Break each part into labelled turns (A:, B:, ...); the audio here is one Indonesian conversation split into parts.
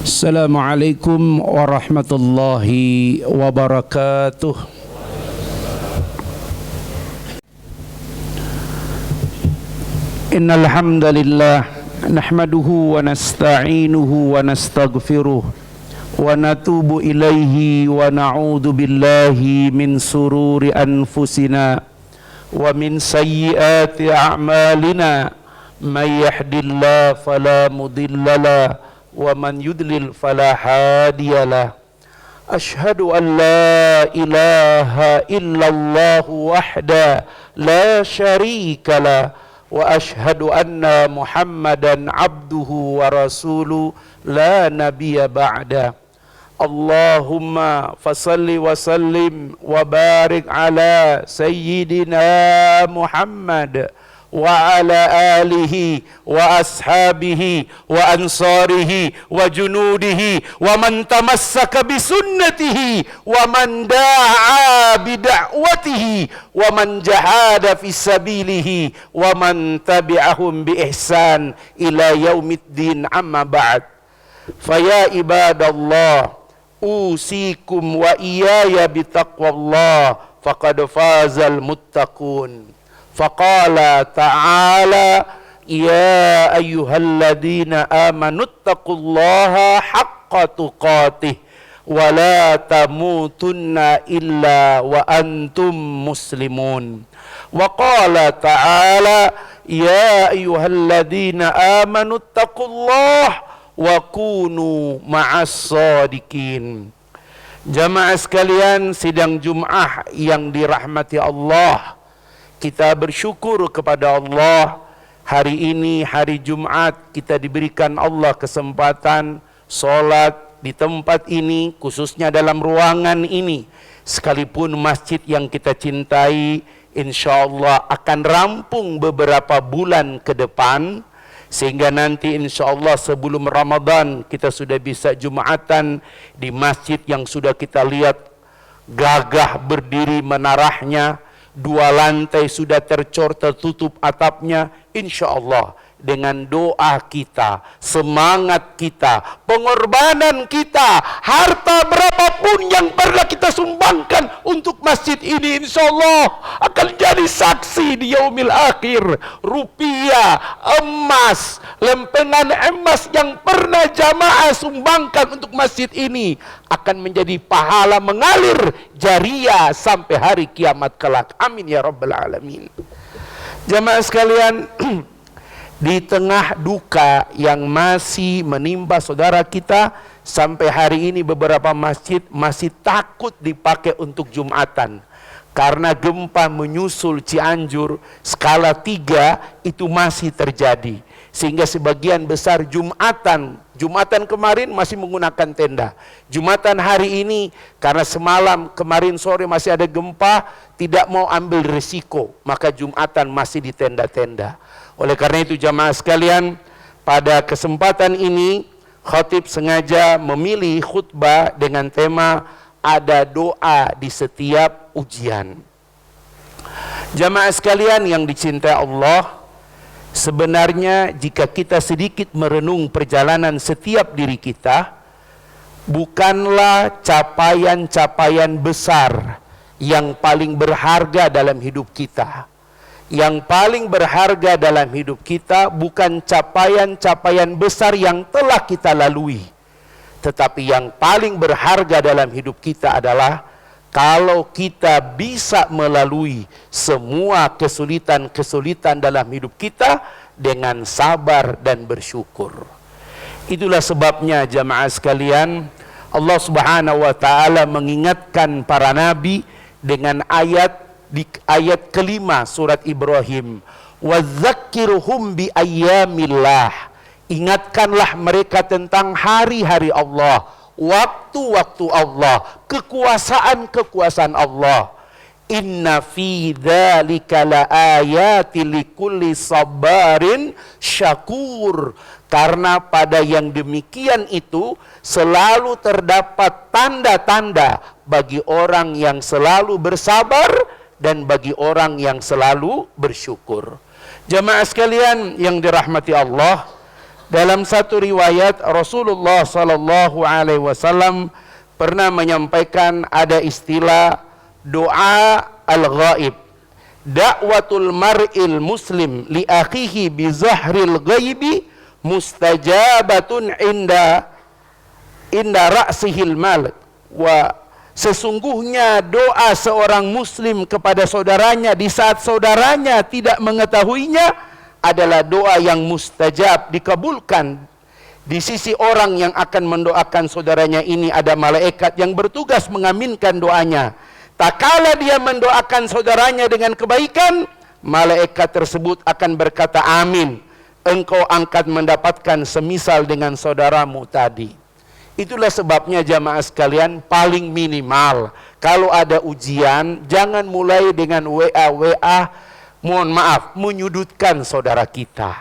A: Assalamualaikum warahmatullahi wabarakatuh. Innal hamdalillah nahmaduhu wa nasta'inuhu wa nastaghfiruh wa natubu ilaihi wa na'udzu billahi min sururi anfusina wa min sayyiati a'malina may yahdihillahu fala mudhillalah wa man yudlil fala hadiyalah. Ashhadu an la ilaha illallah wahda la syarikalah wa ashhadu anna Muhammadan abduhu wa rasuluh la nabiyya ba'da. Allahumma fasalli wa sallim wa barik ala sayyidina Muhammad wa ala alihi wa ashabihi wa ansarihi wa junudihi wa man tamassaka bi sunnatihi wa man da'a bi da'watihi wa man jahada fi sabilihi wa man tabi'ahum bi ihsan ila yaumiddin, amma ba'd. Faya ibadallah usikum wa iyaya bi taqwallah faqad fazal muttaqun. Faqala ta'ala ya ayyuhalladzina amanu taqullaha haqqa tuqatih wa la tamutunna illa wa antum muslimun. Wa qala ta'ala ya ayyuhalladzina amanu taqullaha wa kunu ma'as shadiqin. Jamaah sekalian sidang Jum'ah yang dirahmati Allah, kita bersyukur kepada Allah. Hari ini hari Jumat, kita diberikan Allah kesempatan sholat di tempat ini, khususnya dalam ruangan ini. Sekalipun masjid yang kita cintai insya Allah akan rampung beberapa bulan ke depan, sehingga nanti insya Allah sebelum Ramadan kita sudah bisa Jumatan di masjid yang sudah kita lihat gagah berdiri menarahnya, 2 lantai sudah tercor tertutup atapnya. Insya Allah dengan doa kita, semangat kita, pengorbanan kita, harta berapapun yang pernah kita sumbangkan untuk masjid ini, insya Allah akan jadi saksi di yaumil akhir. Rupiah, emas, lempengan emas yang pernah jamaah sumbangkan untuk masjid ini akan menjadi pahala mengalir jariah sampai hari kiamat kelak. Amin ya rabbal alamin. Jamaah sekalian, di tengah duka yang masih menimpa saudara kita, sampai hari ini beberapa masjid masih takut dipakai untuk Jumatan karena gempa menyusul Cianjur skala 3 itu masih terjadi, sehingga sebagian besar Jumatan kemarin masih menggunakan tenda. Jumatan hari ini karena semalam kemarin sore masih ada gempa, tidak mau ambil risiko, maka Jumatan masih di tenda-tenda. Oleh karena itu jamaah sekalian, pada kesempatan ini khatib sengaja memilih khutbah dengan tema ada doa di setiap ujian. Jamaah sekalian yang dicintai Allah, sebenarnya jika kita sedikit merenung perjalanan setiap diri kita, bukanlah capaian-capaian besar yang paling berharga dalam hidup kita. Yang paling berharga dalam hidup kita bukan capaian-capaian besar yang telah kita lalui, tetapi yang paling berharga dalam hidup kita adalah kalau kita bisa melalui semua kesulitan-kesulitan dalam hidup kita dengan sabar dan bersyukur. Itulah sebabnya jamaah sekalian, Allah Subhanahu wa taala mengingatkan para nabi dengan di ayat kelima surat Ibrahim, wadzakirhum bi ayyamillah. Ingatkanlah mereka tentang hari-hari Allah, waktu-waktu Allah, kekuasaan-kekuasaan Allah. Inna fi dzalika laayatil likulli sabarin syakur. Karena pada yang demikian itu selalu terdapat tanda-tanda bagi orang yang selalu bersabar dan bagi orang yang selalu bersyukur. Jamaah sekalian yang dirahmati Allah, Dalam satu riwayat Rasulullah sallallahu alaihi wasallam pernah menyampaikan ada istilah doa al-ghaib. Da'watul mar'il muslim li akhihi bi zahril ghaibi mustajabatun inda ra'sihil mal. Wa sesungguhnya doa seorang muslim kepada saudaranya di saat saudaranya tidak mengetahuinya adalah doa yang mustajab, dikabulkan di sisi orang yang akan mendoakan saudaranya. Ini ada malaikat yang bertugas mengaminkan doanya. Tak kala dia mendoakan saudaranya dengan kebaikan, malaikat tersebut akan berkata amin, engkau angkat mendapatkan semisal dengan saudaramu tadi. Itulah sebabnya jamaah sekalian, paling minimal kalau ada ujian jangan mulai dengan WA, mohon maaf, menyudutkan saudara kita.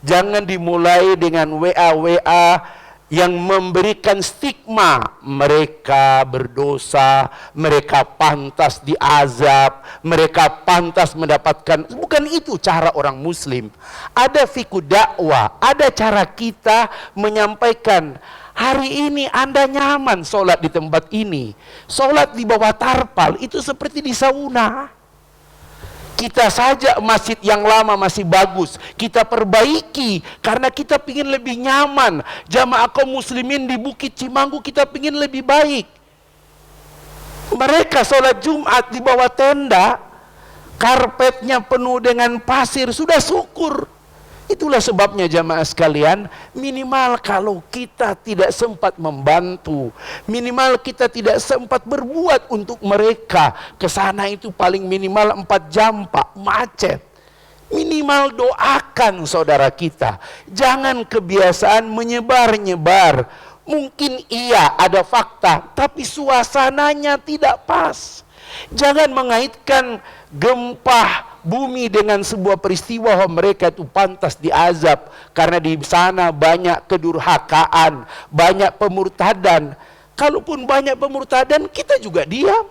A: Jangan dimulai dengan WA yang memberikan stigma. Mereka berdosa, mereka pantas diazab, mereka pantas mendapatkan. Bukan itu cara orang muslim. Ada fikih dakwah, ada cara kita menyampaikan. Hari ini Anda nyaman sholat di tempat ini. Sholat di bawah tarpal, itu seperti di sauna. Kita saja masjid yang lama masih bagus, kita perbaiki karena kita ingin lebih nyaman. Jamaah kaum muslimin di Bukit Cimanggu kita ingin lebih baik. Mereka sholat Jumat di bawah tenda, karpetnya penuh dengan pasir, sudah syukur. Itulah sebabnya jamaah sekalian, minimal kalau kita tidak sempat membantu, minimal kita tidak sempat berbuat untuk mereka, kesana itu paling minimal 4 jam Pak, macet. Minimal doakan saudara kita. Jangan kebiasaan menyebar-nyebar. Mungkin iya ada fakta, tapi suasananya tidak pas. Jangan mengaitkan gempa bumi dengan sebuah peristiwa bahwa mereka itu pantas diazab karena di sana banyak kedurhakaan, banyak pemurtadan. Kalaupun banyak pemurtadan, kita juga diam.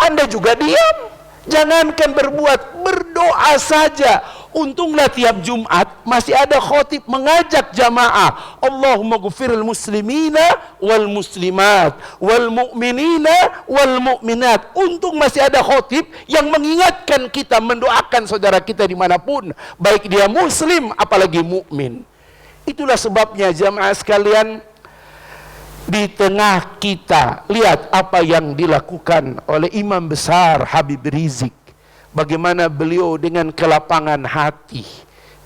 A: Anda juga diam. Jangankan berbuat, berdoa saja. Untunglah tiap Jumat masih ada khotib mengajak jamaah, Allahumma ghufiril muslimina wal muslimat wal mu'minina wal mu'minat. Untung masih ada khotib yang mengingatkan kita mendoakan saudara kita dimanapun, baik dia muslim apalagi mukmin. Itulah sebabnya jamaah sekalian, di tengah kita lihat apa yang dilakukan oleh imam besar Habib Rizik. Bagaimana beliau dengan kelapangan hati,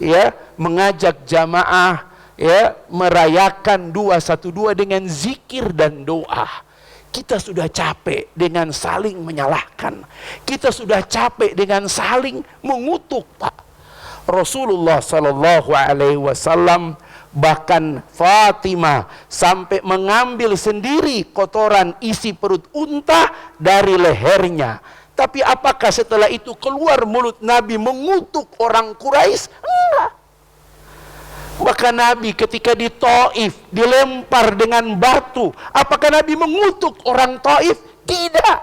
A: ya, mengajak jamaah, ya, merayakan 212 dengan zikir dan doa. Kita sudah capek dengan saling menyalahkan. Kita sudah capek dengan saling mengutuk, Pak. Rasulullah sallallahu alaihi wasallam, bahkan Fatimah sampai mengambil sendiri kotoran isi perut unta dari lehernya. Tapi apakah setelah itu keluar mulut Nabi mengutuk orang Quraisy? Enggak. Maka Nabi ketika di Taif dilempar dengan batu, apakah Nabi mengutuk orang Taif? Tidak.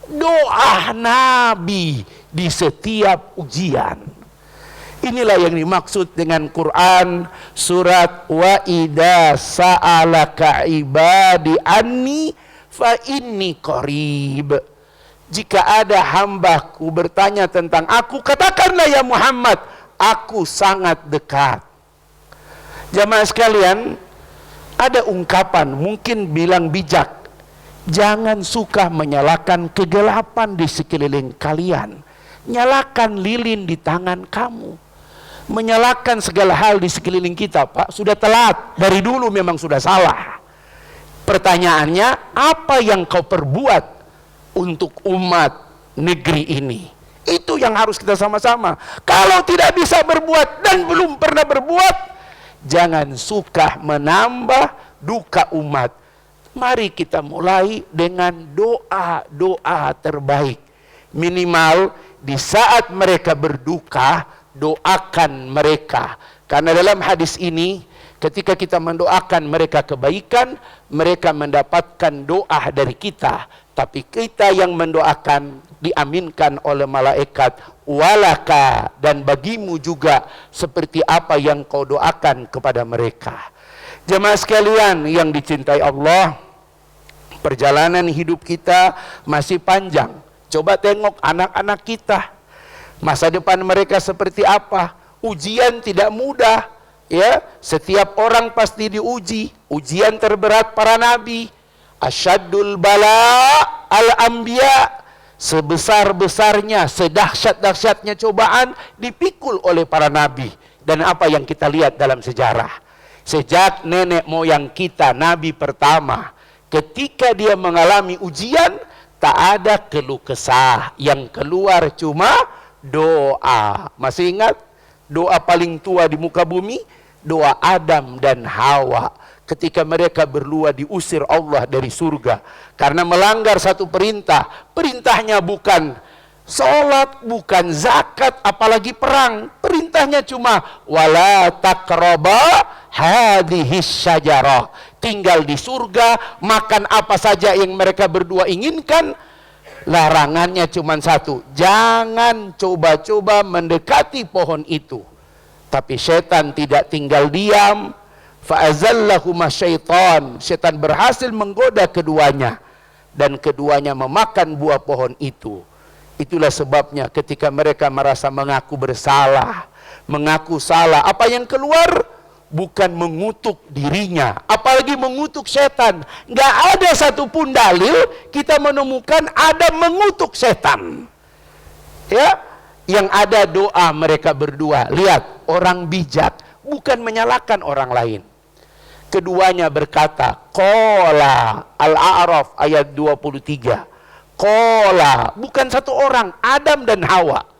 A: Doa Nabi di setiap ujian. Inilah yang dimaksud dengan Quran surat wa idza sa'alaka ibadi anni fa inni qarib. Jika ada hambaku bertanya tentang aku, katakanlah ya Muhammad, aku sangat dekat. Jamaah sekalian, ada ungkapan mungkin bilang bijak, jangan suka menyalakan kegelapan di sekeliling kalian. Nyalakan lilin di tangan kamu. Menyalakan segala hal di sekeliling kita, Pak, sudah telat. Dari dulu memang sudah salah. Pertanyaannya, apa yang kau perbuat untuk umat negeri ini? Itu yang harus kita sama-sama. Kalau tidak bisa berbuat dan belum pernah berbuat, jangan suka menambah duka umat. Mari kita mulai dengan doa-doa terbaik. Minimal di saat mereka berduka, doakan mereka. Karena dalam hadis ini, ketika kita mendoakan mereka kebaikan, mereka mendapatkan doa dari kita. Tapi kita yang mendoakan diaminkan oleh malaikat, walaka, dan bagimu juga seperti apa yang kau doakan kepada mereka. Jemaah sekalian yang dicintai Allah, perjalanan hidup kita masih panjang. Coba tengok anak-anak kita, masa depan mereka seperti apa. Ujian tidak mudah, ya. Setiap orang pasti diuji. Ujian terberat para nabi, asyaddul bala al-anbiya, sebesar-besarnya, sedahsyat-dahsyatnya cobaan dipikul oleh para nabi. Dan apa yang kita lihat dalam sejarah, sejak nenek moyang kita, nabi pertama, ketika dia mengalami ujian, tak ada keluh kesah, yang keluar cuma doa. Masih ingat doa paling tua di muka bumi? Doa Adam dan Hawa ketika mereka berdua diusir Allah dari surga karena melanggar satu perintah. Perintahnya bukan sholat, bukan zakat, apalagi perang. Perintahnya cuma wala taqraba hadhis syajarah. Tinggal di surga, makan apa saja yang mereka berdua inginkan. Larangannya cuma satu, jangan coba-coba mendekati pohon itu. Tapi setan tidak tinggal diam. Fa'azallahuma syaitan, setan berhasil menggoda keduanya, dan keduanya memakan buah pohon itu. Itulah sebabnya ketika mereka merasa mengaku bersalah, mengaku salah, apa yang keluar? Bukan mengutuk dirinya, apalagi mengutuk setan. Nggak ada satupun dalil kita menemukan ada mengutuk setan. Ya, yang ada doa mereka berdua. Lihat, orang bijak bukan menyalahkan orang lain. Keduanya berkata, Qala, Al-A'raf ayat 23. Qala, bukan satu orang, Adam dan Hawa.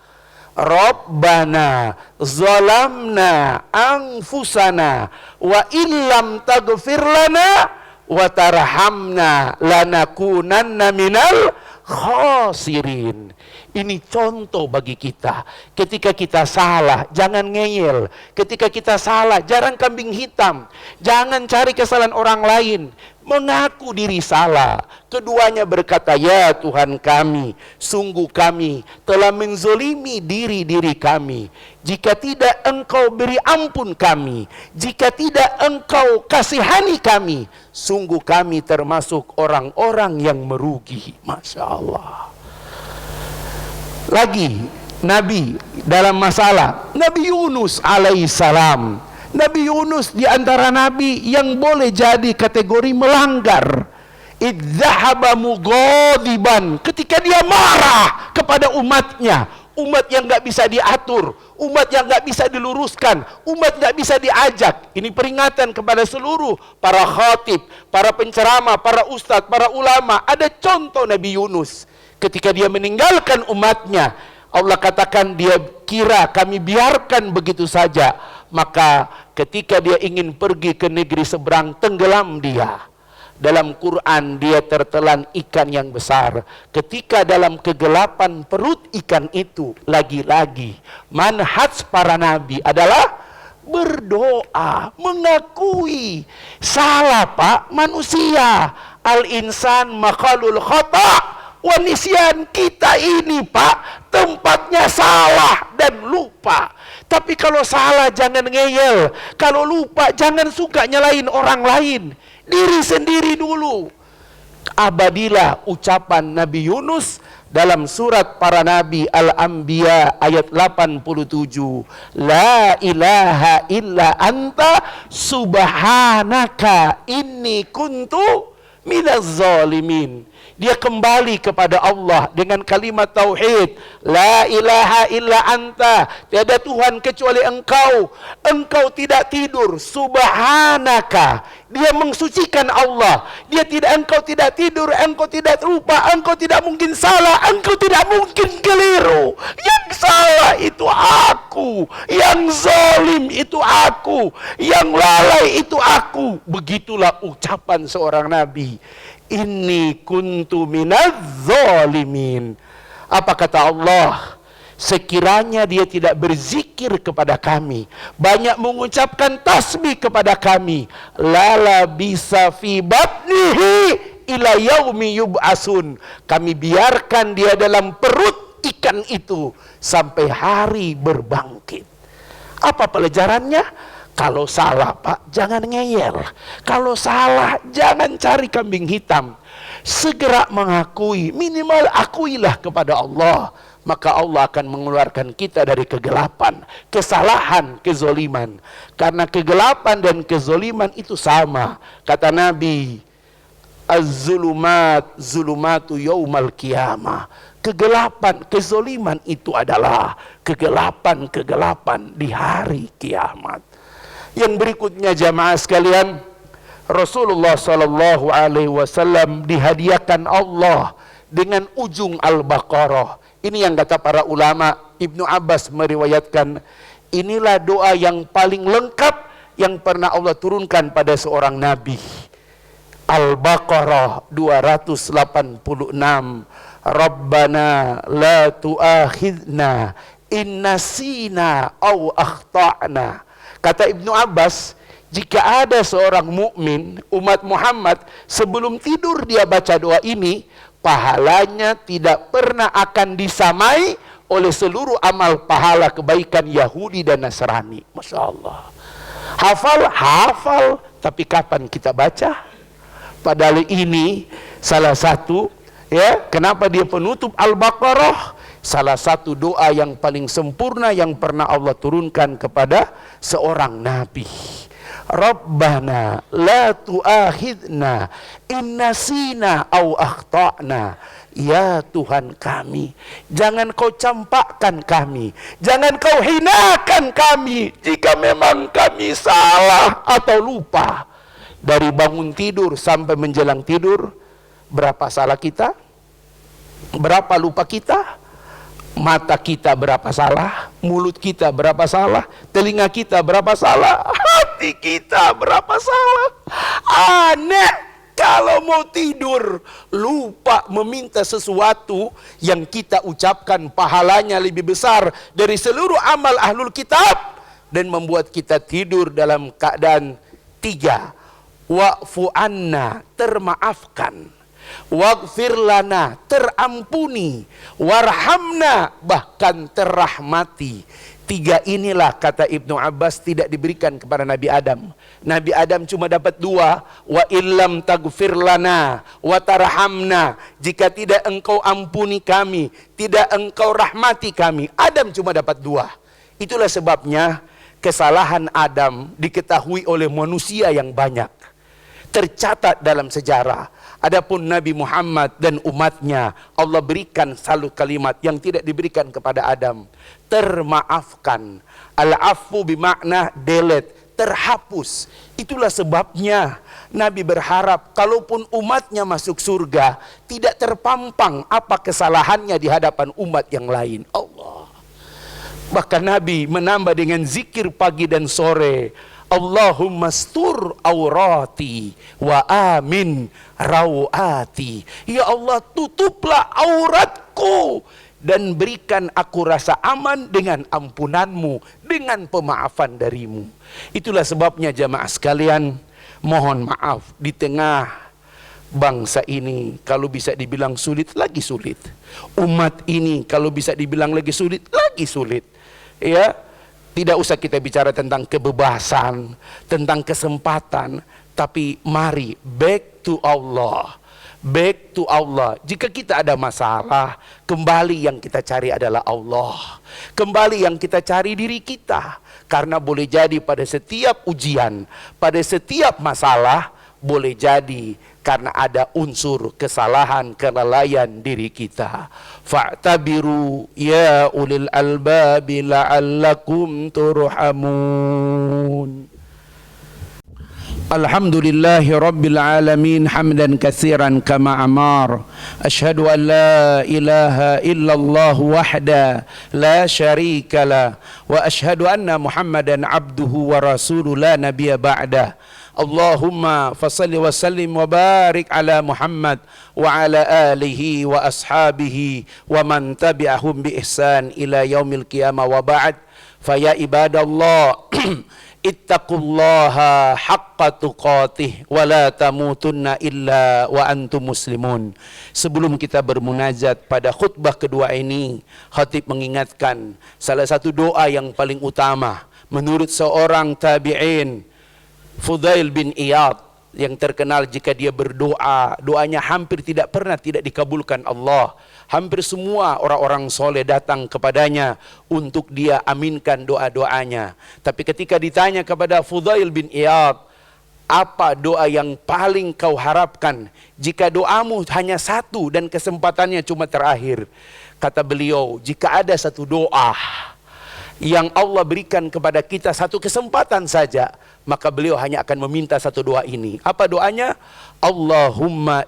A: Rabbana zalamna anfusana wa illam taghfir lana wa tarhamna lanakunanna minal khasirin. Ini contoh bagi kita. Ketika kita salah, jangan ngeyel. Ketika kita salah, jangan kambing hitam. Jangan cari kesalahan orang lain. Mengaku diri salah. Keduanya berkata, ya Tuhan kami, sungguh kami telah menzolimi diri-diri kami. Jika tidak Engkau beri ampun kami, jika tidak Engkau kasihani kami, sungguh kami termasuk orang-orang yang merugi. Masya Allah. Lagi Nabi dalam masalah, Nabi Yunus alaihissalam. Nabi Yunus di antara Nabi yang boleh jadi kategori melanggar. Idzahaba mughadiban, ketika dia marah kepada umatnya, umat yang nggak bisa diatur, umat yang nggak bisa diluruskan, umat nggak bisa diajak. Ini peringatan kepada seluruh para khatib, para penceramah, para ustadz, para ulama. Ada contoh Nabi Yunus ketika dia meninggalkan umatnya. Allah katakan dia kira kami biarkan begitu saja. Maka ketika dia ingin pergi ke negeri seberang, tenggelam dia. Dalam Quran dia tertelan ikan yang besar. Ketika dalam kegelapan perut ikan itu, lagi-lagi manhaj para nabi adalah berdoa, mengakui salah pak manusia. Al-insan maqalul khata' wa nisyan. Kita ini pak tempatnya salah dan lupa. Tapi kalau salah jangan ngeyel, kalau lupa jangan suka nyalain orang lain, diri sendiri dulu. Abadilah ucapan Nabi Yunus dalam surat para nabi Al-Anbiya ayat 87. La ilaha illa anta subhanaka inni kuntu minaz zalimin. Dia kembali kepada Allah dengan kalimat tauhid. La ilaha illa anta, tiada Tuhan kecuali Engkau. Engkau tidak tidur. Subhanaka, dia mensucikan Allah. Engkau tidak tidur, engkau tidak lupa, engkau tidak mungkin salah, engkau tidak mungkin keliru. Yang salah itu aku, yang zalim itu aku, yang lalai itu aku. Begitulah ucapan seorang nabi. Inni kuntu minaz zalimin. Apa kata Allah? Sekiranya dia tidak berzikir kepada kami, banyak mengucapkan tasbih kepada kami, lala bisa fi batnihi ila yaumi yub'asun. Kami biarkan dia dalam perut ikan itu sampai hari berbangkit. Apa pelajarannya? Kalau salah Pak, jangan ngeyel. Kalau salah, jangan cari kambing hitam. Segera mengakui, minimal akuilah kepada Allah. Maka Allah akan mengeluarkan kita dari kegelapan, kesalahan, kezoliman. Karena kegelapan dan kezoliman itu sama. Kata Nabi, az-zulumat, zulumatu yaumal qiyamah. Kegelapan, kezoliman itu adalah kegelapan-kegelapan di hari kiamat. Yang berikutnya jamaah sekalian, Rasulullah sallallahu alaihi wasallam dihadiahkan Allah dengan ujung Al-Baqarah. Ini yang kata para ulama. Ibnu Abbas meriwayatkan, inilah doa yang paling lengkap yang pernah Allah turunkan pada seorang nabi. Al-Baqarah 286. Rabbana la tu'akhidna in nasina aw akhta'na. Kata Ibnu Abbas, jika ada seorang mukmin umat Muhammad sebelum tidur dia baca doa ini, pahalanya tidak pernah akan disamai oleh seluruh amal pahala kebaikan Yahudi dan Nasrani. Masya Allah. Hafal, tapi kapan kita baca? Padahal ini salah satu, ya, kenapa dia penutup Al-Baqarah? Salah satu doa yang paling sempurna yang pernah Allah turunkan kepada seorang nabi. Rabbana la tu'akhidna in nasina aw akhta'na. Ya Tuhan kami, jangan kau campakkan kami, jangan kau hinakan kami jika memang kami salah atau lupa. Dari bangun tidur sampai menjelang tidur, berapa salah kita? Berapa lupa kita? Mata kita berapa salah, mulut kita berapa salah, telinga kita berapa salah, hati kita berapa salah. Aneh kalau mau tidur lupa meminta sesuatu yang kita ucapkan pahalanya lebih besar dari seluruh amal ahlul kitab, dan membuat kita tidur dalam keadaan 3. Wa'fu anna, termaafkan. Waghfir lana, terampuni. Warhamna, bahkan terrahmati. 3 inilah kata Ibnu Abbas tidak diberikan kepada Nabi Adam. Nabi Adam cuma dapat 2. Wa illam taghfir lana wa tarhamna, jika tidak engkau ampuni kami, tidak engkau rahmati kami. Adam cuma dapat 2. Itulah sebabnya kesalahan Adam diketahui oleh manusia yang banyak, tercatat dalam sejarah. Adapun Nabi Muhammad dan umatnya, Allah berikan satu kalimat yang tidak diberikan kepada Adam. Termaafkan. Al-afu bimakna delete, terhapus. Itulah sebabnya Nabi berharap kalaupun umatnya masuk surga, tidak terpampang apa kesalahannya di hadapan umat yang lain. Allah. Bahkan Nabi menambah dengan zikir pagi dan sore. Allahumma stur aurati wa amin rawati. Ya Allah, tutuplah auratku dan berikan aku rasa aman dengan ampunanmu, dengan pemaafan darimu. Itulah sebabnya jamaah sekalian, mohon maaf di tengah bangsa ini kalau bisa dibilang sulit, lagi sulit. Umat ini kalau bisa dibilang lagi sulit, lagi sulit. Ya, tidak usah kita bicara tentang kebebasan, tentang kesempatan, tapi mari back to Allah. Back to Allah. Jika kita ada masalah, kembali yang kita cari adalah Allah. Kembali yang kita cari diri kita. Karena boleh jadi pada setiap ujian, pada setiap masalah, boleh jadi karena ada unsur kesalahan, kelalaian diri kita. Fa'tabiru ya ulil albabi la'allakum turhamun. Alhamdulillahi rabbil alamin hamdan katsiran kama amar. Asyhadu an la ilaha illallah wahda la syarika la wa asyhadu anna Muhammadan abduhu wa rasuluhu la nabiyya ba'dah. Allahumma fasalli wa sallim wa barik ala Muhammad wa ala alihi wa ashabihi wa man tabi'ahum bi ihsan ila yaumil qiyamah wa ba'd. Fa ya ibadallah ittaqullaha haqqa tuqatih wa la tamutunna illa wa antum muslimun. Sebelum kita bermunajat pada khutbah kedua ini, khatib mengingatkan salah satu doa yang paling utama menurut seorang tabi'in, Fudail bin Iyad, yang terkenal jika dia berdoa, doanya hampir tidak pernah tidak dikabulkan Allah. Hampir semua orang-orang soleh datang kepadanya untuk dia aminkan doa-doanya. Tapi ketika ditanya kepada Fudail bin Iyad, apa doa yang paling kau harapkan jika doamu hanya satu dan kesempatannya cuma terakhir? Kata beliau, jika ada satu doa yang Allah berikan kepada kita satu kesempatan saja, maka beliau hanya akan meminta satu doa ini. Apa doanya? Allahumma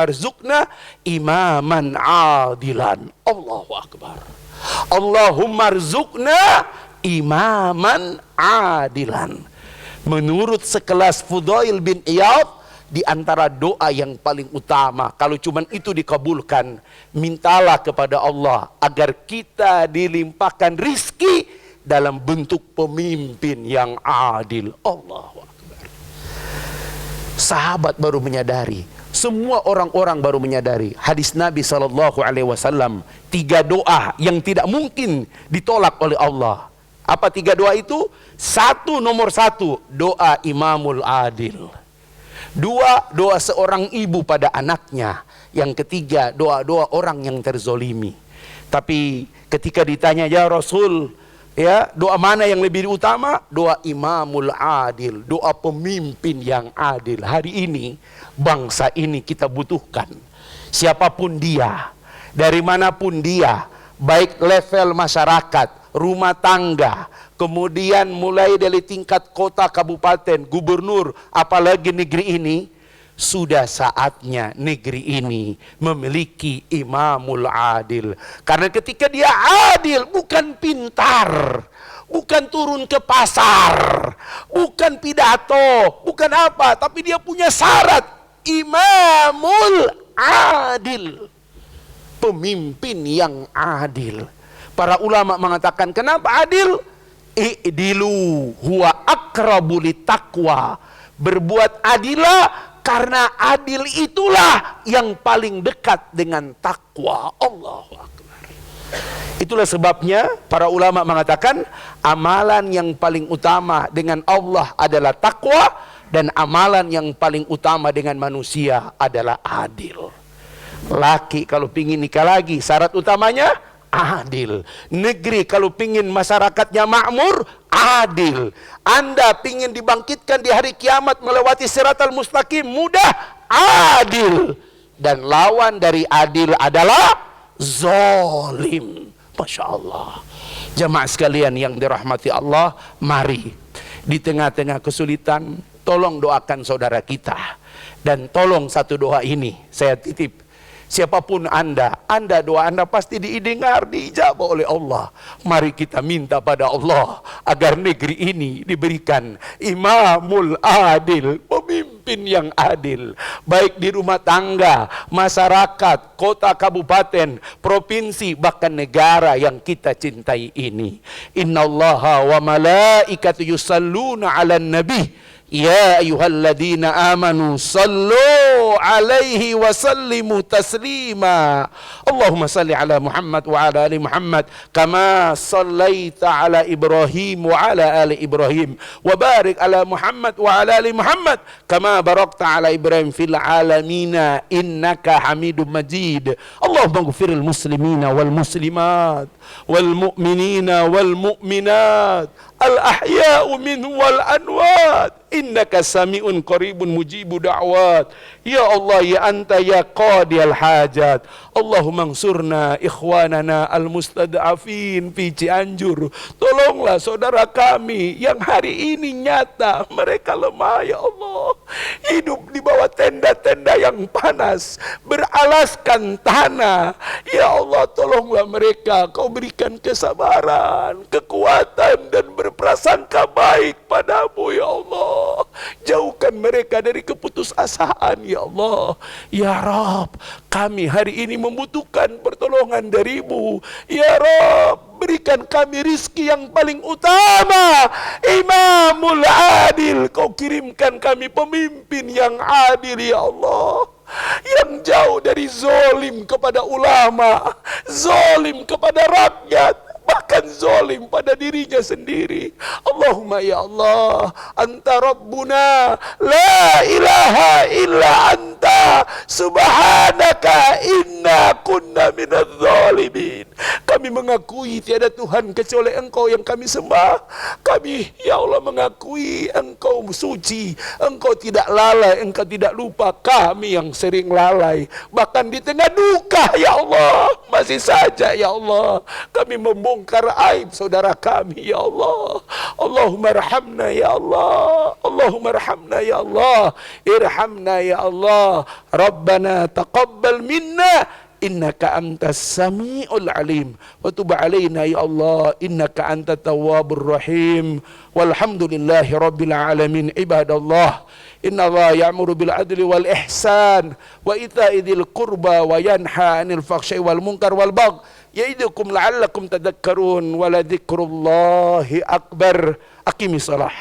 A: rzuqna imaman adilan. Allahu Akbar. Allahumma rzuqna imaman adilan. Menurut sekelas Fudail bin Iyad, di antara doa yang paling utama, kalau cuman itu dikabulkan, mintalah kepada Allah agar kita dilimpahkan rizki dalam bentuk pemimpin yang adil. Allahu Akbar. Sahabat baru menyadari, semua orang-orang baru menyadari hadis Nabi SAW, 3 doa yang tidak mungkin ditolak oleh Allah. Apa 3 doa itu? Nomor satu, doa imamul adil. 2, doa seorang ibu pada anaknya. Yang ketiga, doa-doa orang yang terzolimi. Tapi ketika ditanya, ya Rasul, ya, doa mana yang lebih utama? Doa imamul adil, doa pemimpin yang adil. Hari ini bangsa ini kita butuhkan. Siapapun dia, dari manapun dia, baik level masyarakat, rumah tangga, kemudian mulai dari tingkat kota, kabupaten, gubernur, apalagi negeri ini, sudah saatnya negeri ini memiliki imamul adil. Karena ketika dia adil, bukan pintar, bukan turun ke pasar, bukan pidato, bukan apa, tapi dia punya syarat, imamul adil, pemimpin yang adil. Para ulama mengatakan, kenapa adil? I'dilu huwa aqrabu litaqwa. Berbuat adilah, karena adil itulah yang paling dekat dengan takwa. Allahu Akbar. Itulah sebabnya para ulama mengatakan amalan yang paling utama dengan Allah adalah takwa, dan amalan yang paling utama dengan manusia adalah adil. Laki kalau pingin nikah lagi, syarat utamanya adil. Negeri kalau pingin masyarakatnya makmur, adil. Anda pingin dibangkitkan di hari kiamat melewati siratal mustaqim, mudah, adil. Dan lawan dari adil adalah zalim. Masya Allah. Jamaah sekalian yang dirahmati Allah, mari di tengah-tengah kesulitan, tolong doakan saudara kita. Dan tolong satu doa ini saya titip, siapapun Anda, doa Anda pasti didengar, diijabah oleh Allah. Mari kita minta pada Allah agar negeri ini diberikan imamul adil, pemimpin yang adil. Baik di rumah tangga, masyarakat, kota, kabupaten, provinsi, bahkan negara yang kita cintai ini. Innallaha wa malaikatu yusalluna ala nabi. Ya ayyuhalladzina amanu sallu alaihi wa sallimu taslima. Allahumma salli ala Muhammad wa ala ali Muhammad kama sallaita ala Ibrahim wa ala ali Ibrahim, wa barik ala Muhammad wa ala ali Muhammad kama barakta ala Ibrahim fil alamina innaka Hamidum Majid. Allahumma ighfiril muslimina wal muslimat wal mu'minina wal mu'minat al ahya'u minhum wal anwat innaka sami'un qaribun mujibu da'wat. Ya Allah, ya anta ya qadiyal hajat. Allahumma ansurna ikhwanana al mustad'afin fi Cianjur. Tolonglah saudara kami yang hari ini nyata mereka lemah, ya Allah, hidup di bawah tenda-tenda yang panas, beralaskan tanah. Ya Allah, tolonglah mereka, kau berikan kesabaran, kekuatan, dan berprasangka baik padamu, ya Allah. Jauhkan mereka dari keputusasaan, ya Allah. Ya Rabb, kami hari ini membutuhkan pertolongan darimu. Ya Rabb,
B: berikan kami rizki yang paling utama, Imamul Adil. Kau kirimkan kami pemimpin yang adil ya Allah, yang jauh dari zolim kepada ulama, zolim kepada rakyat, bahkan zolim pada dirinya sendiri. Allahumma ya Allah, anta Rabbuna, la ilaha illa anta, subhanaka inna kunna minadz zalimin. Kami mengakui tiada Tuhan kecuali Engkau yang kami sembah. Kami ya Allah mengakui Engkau suci, Engkau tidak lalai, Engkau tidak lupa. Kami yang sering lalai, bahkan di tengah duka ya Allah, masih saja ya Allah kami membongkar aib saudara kami ya Allah. Allahumma rahamna ya Allah, Allahumma rahamna ya Allah, irhamna ya Allah. Rabbana taqabbal minna innaka antas sami'ul alim wa tub alaina ya Allah innaka antat tawwabur rahim. Walhamdulillahi rabbil alamin. Ibadallah, inna Allah ya'muru bil adli wal ihsan wa ita'i dzil qurba wa yanha 'anil fahsya'i wal munkar wal baghi ya'idukum la'allakum tadhakkarun wa la dzikrullahi akbar. Aqimis shalah.